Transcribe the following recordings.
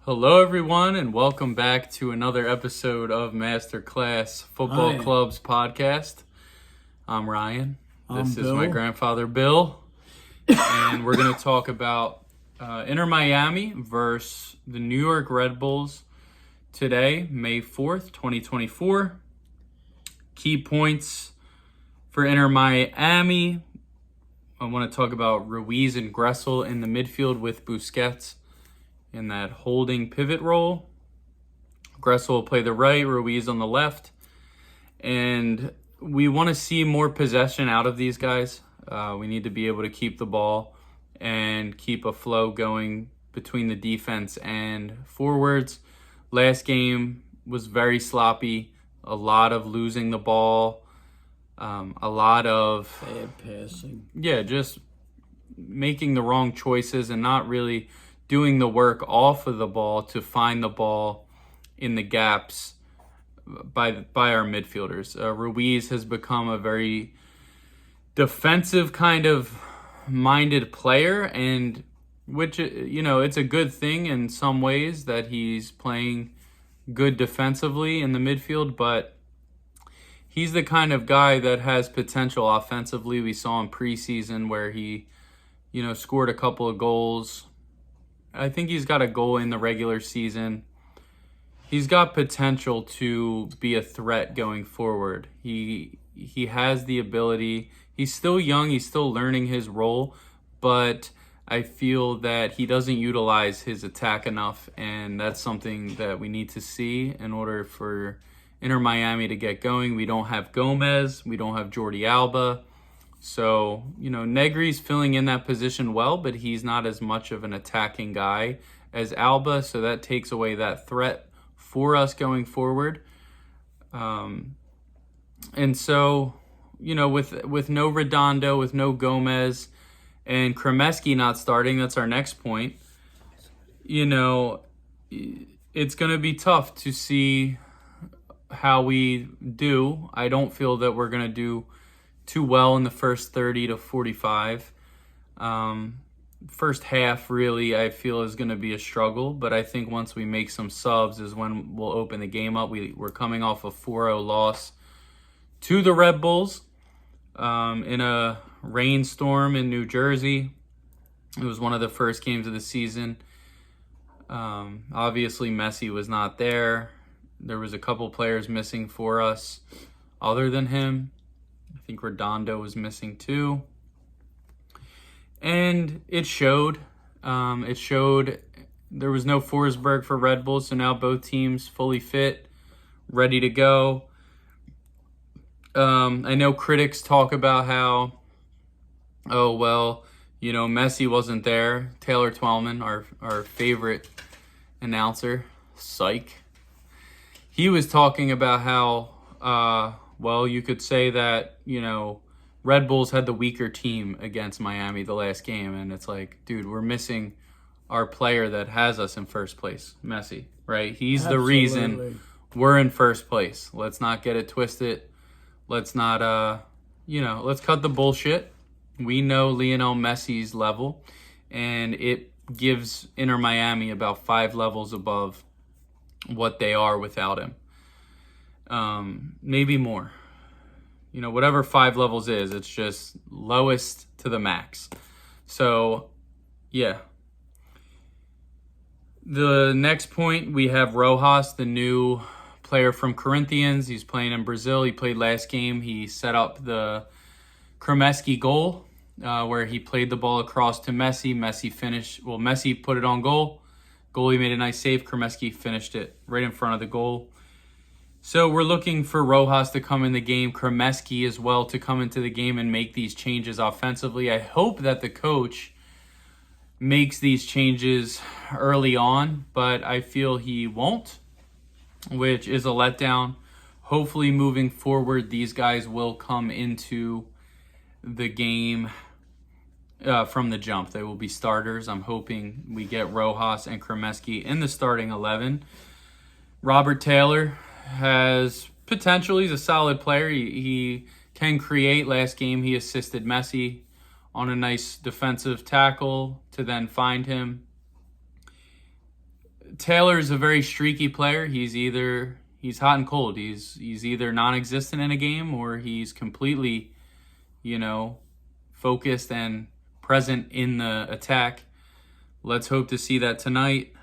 Hello, everyone, and welcome back to another episode of Masterclass Football Hi. Club's podcast. I'm Ryan. This is my Bill. grandfather, Bill, and we're going to talk about Inter Miami versus the New York Red Bulls today, May 4th, 2024. Key points for Inter Miami. I want to talk about Ruiz and Gressel in the midfield with Busquets in that holding pivot role. Gressel will play the right, Ruiz on the left. And we want to see more possession out of these guys. We need to be able to keep the ball and keep a flow going between the defense and forwards. Last game was very sloppy. A lot of losing the ball. A lot of Bad passing. Yeah, just making the wrong choices and not really doing the work off of the ball to find the ball in the gaps by our midfielders. Ruiz has become a very defensive kind of minded player, and which, it's a good thing in some ways that he's playing good defensively in the midfield, but he's the kind of guy that has potential offensively. We saw in preseason where he, scored a couple of goals. I think he's got a goal in the regular season. He's got potential to be a threat going forward. He has the ability. He's still young. He's still learning his role, but I feel that he doesn't utilize his attack enough, and that's something that we need to see in order for Inter Miami to get going. We don't have Gomez. We don't have Jordi Alba. So, Negri's filling in that position well, but he's not as much of an attacking guy as Alba, so that takes away that threat for us going forward. And so, with no Redondo, with no Gomez, and Kremeski not starting, that's our next point. It's going to be tough to see how we do. I don't feel that we're going to do too well in the first 30 to 45. First half, really, I feel is going to be a struggle, but I think once we make some subs is when we'll open the game up. We're coming off a 4-0 loss to the Red Bulls in a rainstorm in New Jersey. It was one of the first games of the season. Obviously, Messi was not there. There was a couple players missing for us other than him. I think Redondo was missing too. And it showed. There was no Forsberg for Red Bull, so now both teams fully fit, ready to go. I know critics talk about how, Messi wasn't there. Taylor Twellman, our favorite announcer, psych. He was talking about how, you could say that, Red Bulls had the weaker team against Miami the last game. And it's like, dude, we're missing our player that has us in first place, Messi, right? He's Absolutely. the reason we're in first place. Let's not get it twisted. Let's not, let's cut the bullshit. We know Lionel Messi's level, and it gives Inter Miami about 5 levels above what they are without him. Maybe more. Whatever 5 levels is, it's just lowest to the max. So, yeah. The next point, we have Rojas, the new player from Corinthians. He's playing in Brazil. He played last game. He set up the Kremeski goal where he played the ball across to Messi. Messi put it on goal. Goalie made a nice save. Kremeski finished it right in front of the goal. So we're looking for Rojas to come in the game, Kremeski as well to come into the game and make these changes offensively. I hope that the coach makes these changes early on, but I feel he won't, which is a letdown. Hopefully moving forward, these guys will come into the game from the jump. They will be starters. I'm hoping we get Rojas and Kremeski in the starting 11. Robert Taylor has potential. He's a solid player. He can create. Last game, he assisted Messi on a nice defensive tackle to then find him. Taylor's a very streaky player. He's hot and cold. He's either non-existent in a game or he's completely, focused and present in the attack. Let's hope to see that tonight.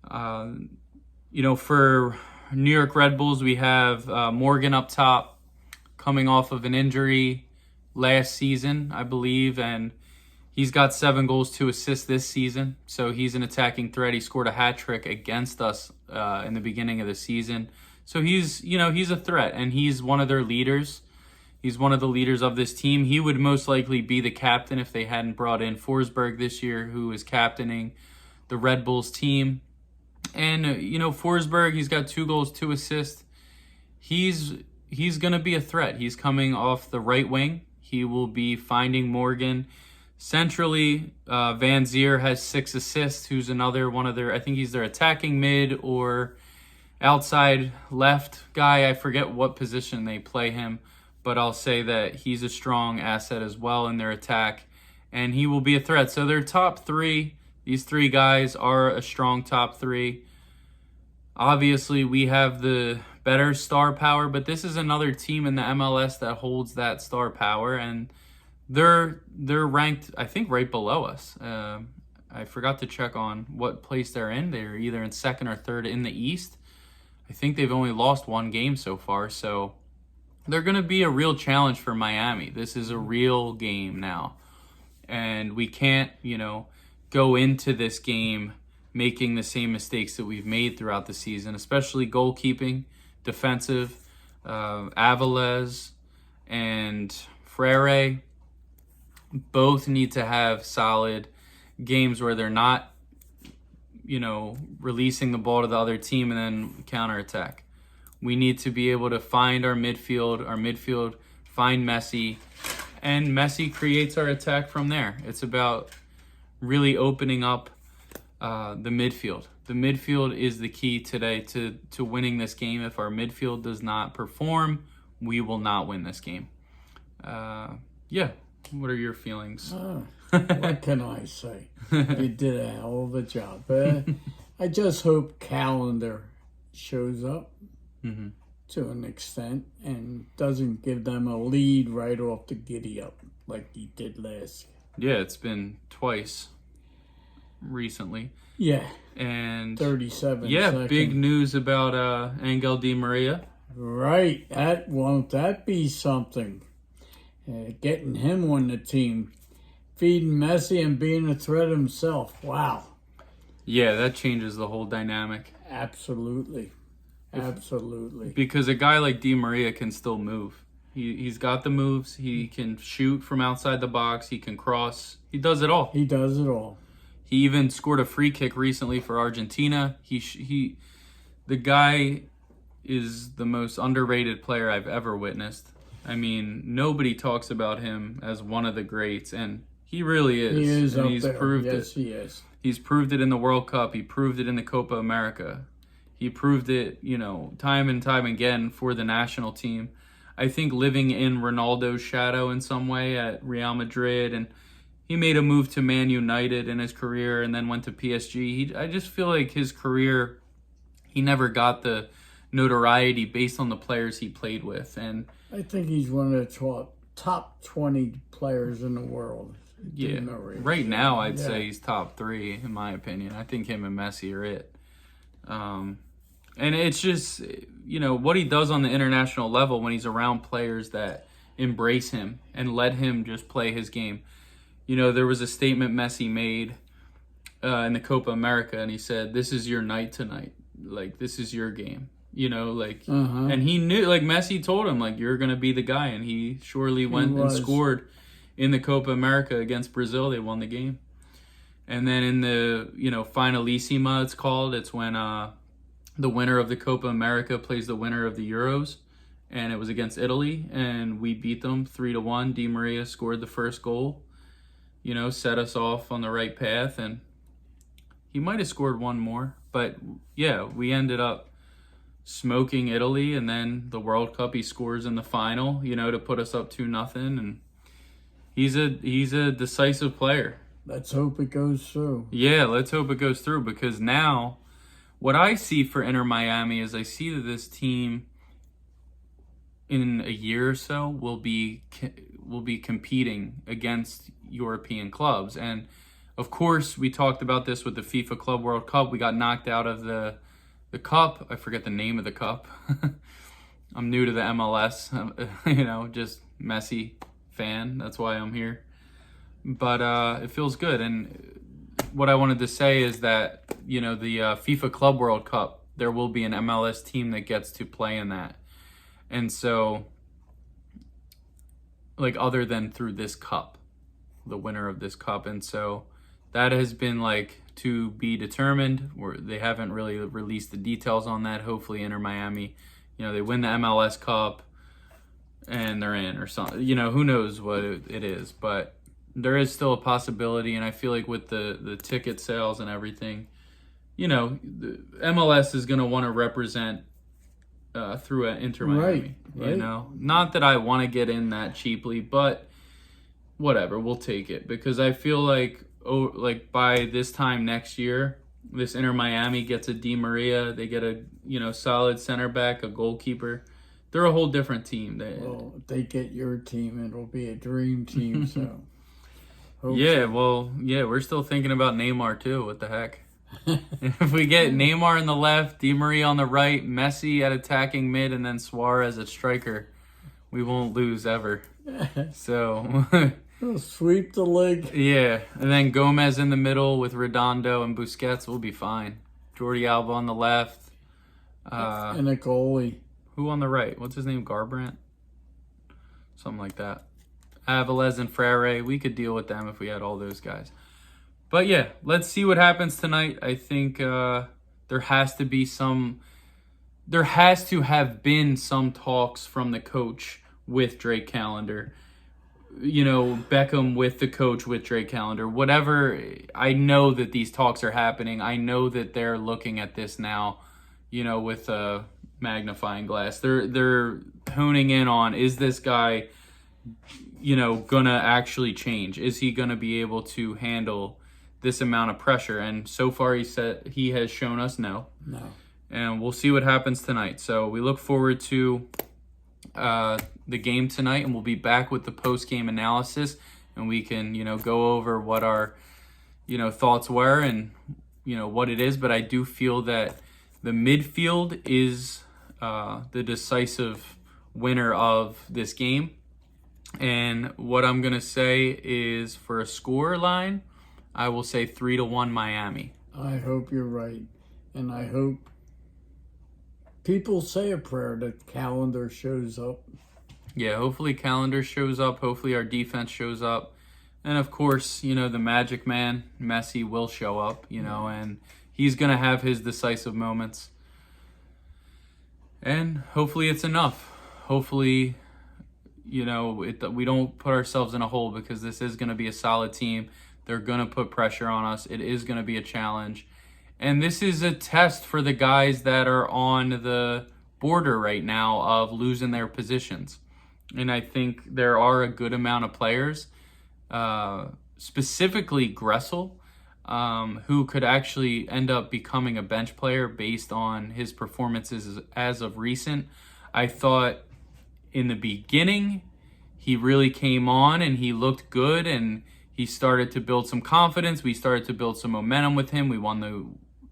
For New York Red Bulls, we have Morgan up top, coming off of an injury last season, I believe, and he's got 7 goals, 2 assists this season. So he's an attacking threat. He scored a hat trick against us in the beginning of the season. So he's a threat, and he's one of their leaders. He's one of the leaders of this team. He would most likely be the captain if they hadn't brought in Forsberg this year, who is captaining the Red Bulls team. And, Forsberg, he's got 2 goals, 2 assists. He's going to be a threat. He's coming off the right wing. He will be finding Morgan. Centrally, Van Zier has 6 assists, who's another one of their, I think he's their attacking mid or outside left guy. I forget what position they play him, but I'll say that he's a strong asset as well in their attack, and he will be a threat. So their top 3, these 3 guys are a strong top 3. Obviously, we have the better star power, but this is another team in the MLS that holds that star power, and they're ranked, I think, right below us. I forgot to check on what place they're in. They're either in 2nd or 3rd in the East. I think they've only lost 1 game so far, so they're going to be a real challenge for Miami. This is a real game now, and we can't, go into this game making the same mistakes that we've made throughout the season, especially goalkeeping, defensive. Avilés and Freire both need to have solid games where they're not, releasing the ball to the other team and then counterattack. We need to be able to find our midfield, find Messi, and Messi creates our attack from there. It's about really opening up the midfield. The midfield is the key today to winning this game. If our midfield does not perform, we will not win this game. What are your feelings? What can I say? You did a hell of a job. I just hope Calendar shows up to an extent and doesn't give them a lead right off the giddy up like he did last year. Yeah, it's been twice recently. Yeah. And 37 Yeah, seconds. big news about Angel Di Maria. Right. Won't that be something? Getting him on the team. Feeding Messi and being a threat himself. Wow. Yeah, that changes the whole dynamic. Absolutely. Absolutely. Because a guy like Di Maria can still move. He's got the moves. He can shoot from outside the box. He can cross. He does it all. He does it all. He even scored a free kick recently for Argentina. The guy is the most underrated player I've ever witnessed. I mean, nobody talks about him as one of the greats, and he really is. He is and up he's there. proved Yes, it. he is. He's proved it in the World Cup. He proved it in the Copa America. He proved it, time and time again for the national team. I think living in Ronaldo's shadow in some way at Real Madrid, and he made a move to Man United in his career and then went to PSG. I just feel like his career, he never got the notoriety based on the players he played with. And I think he's one of the top 20 players in the world. yeah, right now I'd say he's top 3 in my opinion. I think him and Messi are it. And it's just, what he does on the international level when he's around players that embrace him and let him just play his game. There was a statement Messi made in the Copa America, and he said, "This is your night tonight. Like, this is your game." And he knew, Messi told him, you're going to be the guy. And he surely went and scored in the Copa America against Brazil. They won the game. And then in the, Finalissima, it's when the winner of the Copa America plays the winner of the Euros. And it was against Italy, and we beat them 3-1. Di Maria scored the first goal, set us off on the right path. And he might have scored one more. But, yeah, we ended up smoking Italy, and then the World Cup he scores in the final, to put us up 2-0. And he's a decisive player. Let's hope it goes through. Yeah, let's hope it goes through, because now what I see for Inter Miami is I see that this team in a year or so will be competing against European clubs. And of course, we talked about this with the FIFA Club World Cup. We got knocked out of the cup. I forget the name of the cup. I'm new to the MLS, just Messi fan. That's why I'm here. But it feels good. And what I wanted to say is that, the FIFA Club World Cup, there will be an MLS team that gets to play in that. And so, other than through this cup, the winner of this cup. And so that has been to be determined. They haven't really released the details on that. Hopefully Inter Miami, they win the MLS Cup and they're in, or something. Who knows what it is. But there is still a possibility. And I feel like with the ticket sales and everything, the MLS is going to want to represent through an Inter Miami. Right. Not that I want to get in that cheaply, but whatever, we'll take it, because I feel like by this time next year, this Inter Miami gets a Di Maria, they get a solid center back, a goalkeeper. They're a whole different team. If they get your team, it'll be a dream team. So we're still thinking about Neymar too. What the heck? If we get Neymar on the left, Di Maria on the right, Messi at attacking mid, and then Suarez at striker, we won't lose ever. So we'll sweep the league. Yeah, and then Gomez in the middle with Redondo and Busquets will be fine. Jordi Alba on the left. And a goalie. Who on the right? What's his name? Garbrandt? Something like that. Avilés and Frere. We could deal with them if we had all those guys. But yeah, let's see what happens tonight. I think there has to have been some talks from the coach with Drake Callender. Beckham with the coach with Drake Callender. Whatever, I know that these talks are happening. I know that they're looking at this now, with a magnifying glass. They're honing in on, is this guy, gonna actually change? Is he gonna be able to handle this amount of pressure? And so far he has shown us no. And we'll see what happens tonight. So we look forward to the game tonight, and we'll be back with the post-game analysis, and we can go over what our thoughts were and what it is. But I do feel that the midfield is the decisive winner of this game. And what I'm gonna say is, for a score line, I will say 3-1 Miami. I hope you're right. And I hope people say a prayer that Callender shows up. Yeah, hopefully Callender shows up. Hopefully our defense shows up. And of course, the magic man, Messi, will show up, and he's going to have his decisive moments. And hopefully it's enough. Hopefully, we don't put ourselves in a hole, because this is going to be a solid team. They're going to put pressure on us. It is going to be a challenge. And this is a test for the guys that are on the border right now of losing their positions. And I think there are a good amount of players, specifically Gressel, who could actually end up becoming a bench player based on his performances as of recent. I thought in the beginning he really came on and he looked good, and he started to build some confidence. We started to build some momentum with him. We won the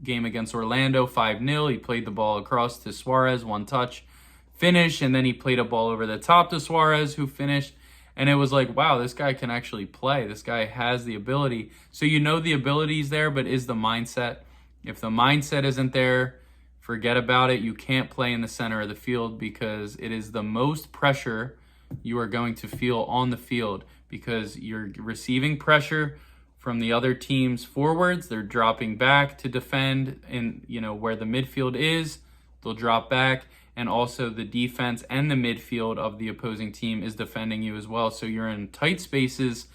game against Orlando 5-0. He played the ball across to Suarez, one touch, finish, and then he played a ball over the top to Suarez, who finished. And it was like, wow, this guy can actually play. This guy has the ability. So the ability's there, but is the mindset? If the mindset isn't there, forget about it. You can't play in the center of the field, because it is the most pressure you are going to feel on the field, because you're receiving pressure from the other team's forwards. They're dropping back to defend, and where the midfield is, they'll drop back. And also the defense and the midfield of the opposing team is defending you as well. So you're in tight spaces.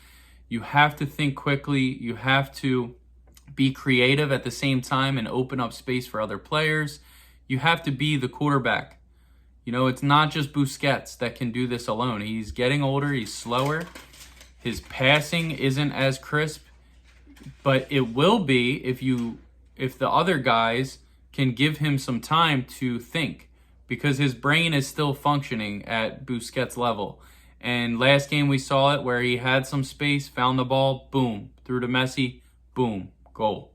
You have to think quickly. You have to be creative at the same time and open up space for other players. You have to be the quarterback. It's not just Busquets that can do this alone. He's getting older. He's slower. His passing isn't as crisp. But it will be if the other guys can give him some time to think, because his brain is still functioning at Busquets' level. And last game we saw it where he had some space, found the ball, boom, threw to Messi, boom, goal.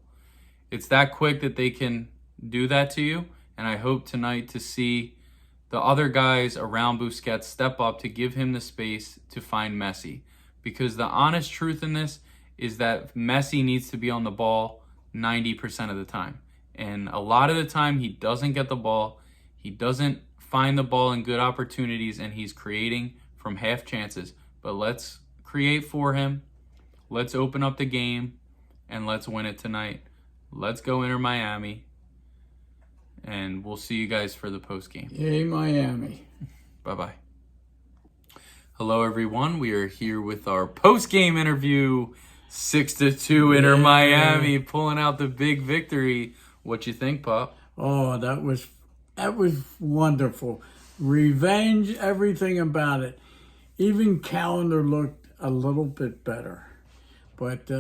It's that quick that they can do that to you. And I hope tonight to see the other guys around Busquets step up to give him the space to find Messi. Because the honest truth in this is that Messi needs to be on the ball 90% of the time. And a lot of the time he doesn't get the ball. He doesn't find the ball in good opportunities, and he's creating from half chances. But let's create for him. Let's open up the game, and let's win it tonight. Let's go Inter Miami. And we'll see you guys for the post game. Yay, Miami. Bye-bye. Hello, everyone. We are here with our post-game interview. 6-2 Inter Miami, pulling out the big victory. What you think, Pop? Oh, that was wonderful. Revenge, everything about it. Even Calendar looked a little bit better. But,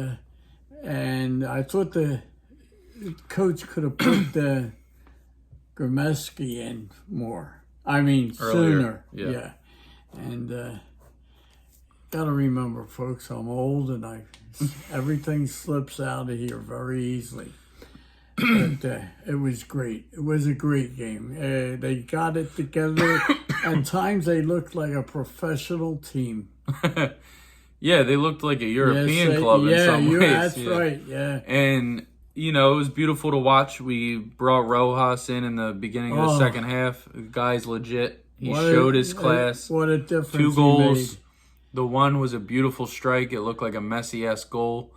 and I thought the coach could have put the Grameski in more. I mean, Earlier, sooner. Yeah. And gotta remember, folks, I'm old and everything slips out of here very easily. But it was great. It was a great game. They got it together. At times, they looked like a professional team. Yeah, they looked like a European club in some ways. That's right, yeah. And, you know, it was beautiful to watch. We brought Rojas in the beginning of the second half. The guy's legit. He showed his class. What a difference 2 goals. he made. The one was a beautiful strike. It looked like a Messi-esque goal.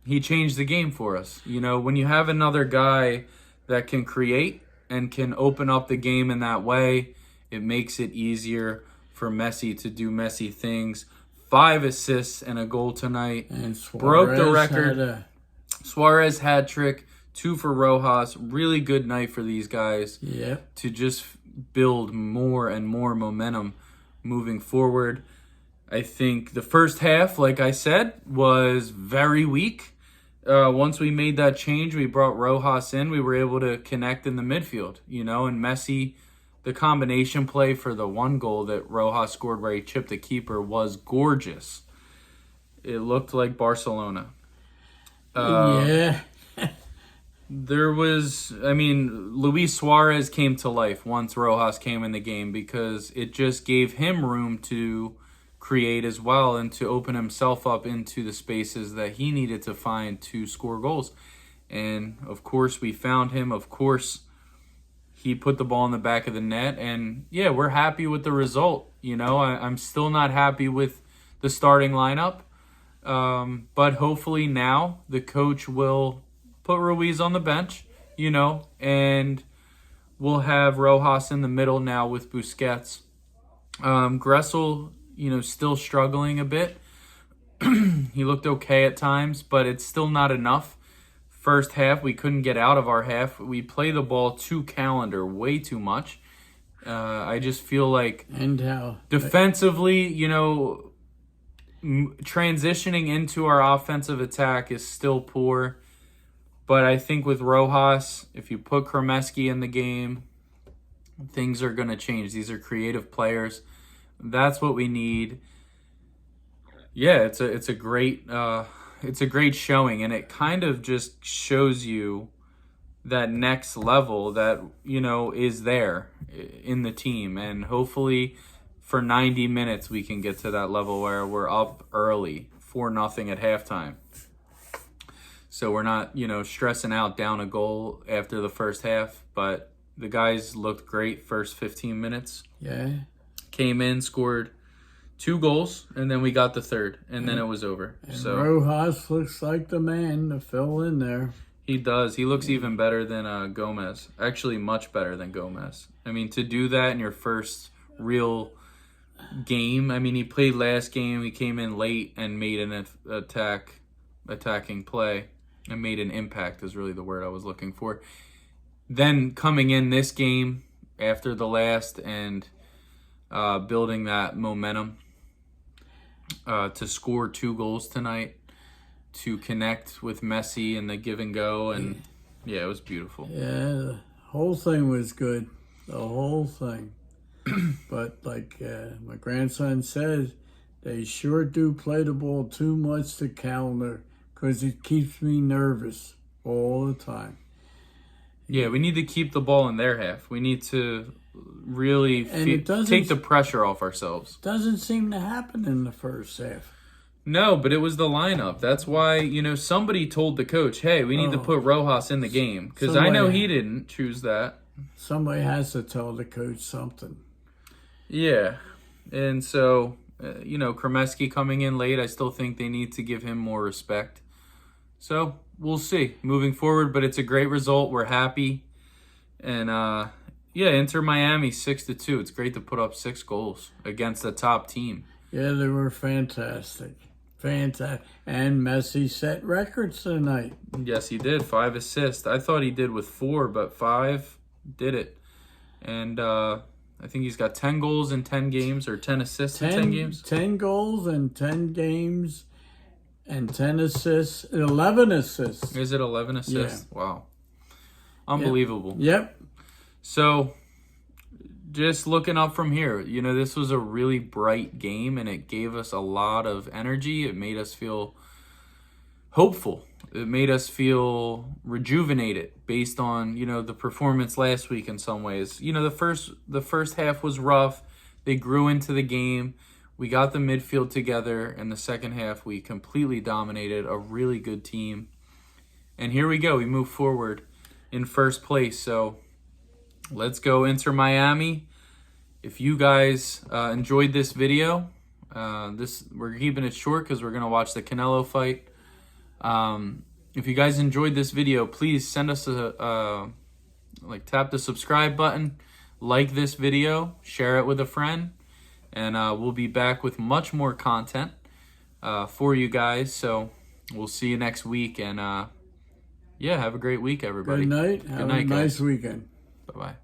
He changed the game for us. You know, when you have another guy that can create and can open up the game in that way, it makes it easier for Messi to do Messi things. 5 assists and a goal tonight. And broke the Suarez record. Suarez hat trick. 2 for Rojas. Really good night for these guys. Yep. To just build more and more momentum moving forward. I think the first half, like I said, was very weak. Once we made that change, we brought Rojas in, we were able to connect in the midfield, you know, and Messi, the combination play for the 1 goal that Rojas scored where he chipped the keeper was gorgeous. It looked like Barcelona. Yeah. There was, I mean, Luis Suarez came to life once Rojas came in the game because it just gave him room to create as well and to open himself up into the spaces that he needed to find to score goals. And, of course, we found him. Of course, he put the ball in the back of the net. And, yeah, we're happy with the result. You know, I'm still not happy with the starting lineup. But hopefully now the coach will put Ruiz on the bench, you know, and we'll have Rojas in the middle now with Busquets. Gressel, you know, still struggling a bit. He looked okay at times, but it's still not enough. First half, we couldn't get out of our half. We play the ball to Calendar way too much. I just feel like defensively, you know, transitioning into our offensive attack is still poor. But I think with Rojas, if you put Kremeski in the game, things are going to change. These are creative players. That's what we need. Yeah, it's a great showing, and it kind of just shows you that next level that, you know, is there in the team. And hopefully for 90 minutes we can get to that level where we're up early 4-0 at halftime. So we're not, you know, stressing out down a goal after the first half. But the guys looked great first 15 minutes. Yeah. Came in, scored 2 goals, and then we got the third, and then it was over. And so Rojas looks like the man to fill in there. He does. He looks even better than Gomez. Actually, much better than Gomez. I mean, to do that in your first real game. I mean, he played last game. He came in late and made an attacking play. And made an impact is really the word I was looking for. Then coming in this game after the last and building that momentum to score 2 goals tonight. to connect with Messi and the give and go, and yeah, it was beautiful. Yeah, the whole thing was good. The whole thing. But like my grandson says, they sure do play the ball too much to Calendar because it keeps me nervous all the time. Yeah, we need to keep the ball in their half. We need to really take the pressure off ourselves. Doesn't seem to happen in the first half. No, but it was the lineup. That's why, somebody told the coach, hey, we need to put Rojas in the game. Because I know he didn't choose that. Somebody has to tell the coach something. Yeah. And so, Kremeski coming in late, I still think they need to give him more respect. So, we'll see moving forward. But it's a great result. We're happy. And, Inter Miami 6-2. It's great to put up 6 goals against the top team. Yeah, they were fantastic. Fantastic. And Messi set records tonight. Yes, he did. 5 assists. I thought he did with 4, but 5 did it. And I think he's got 10 goals in 10 games, or 10 assists in 10 games. 10 goals in 10 games and 10 assists. 11 assists. Is it 11 assists? Yeah. Wow. Unbelievable. Yep. So, just looking up from here, this was a really bright game, and it gave us a lot of energy. It made us feel hopeful. It made us feel rejuvenated based on, the performance last week in some ways. The first half was rough. They grew into the game. We got the midfield together. And the second half, we completely dominated a really good team. And here we go. We move forward in first place. So let's go Inter Miami. If you guys enjoyed this video, we're keeping it short because we're going to watch the Canelo fight. If you guys enjoyed this video, please send us tap the subscribe button, like this video, share it with a friend, and we'll be back with much more content for you guys. So we'll see you next week, and have a great week, everybody. Good night. Have a nice weekend. Bye-bye.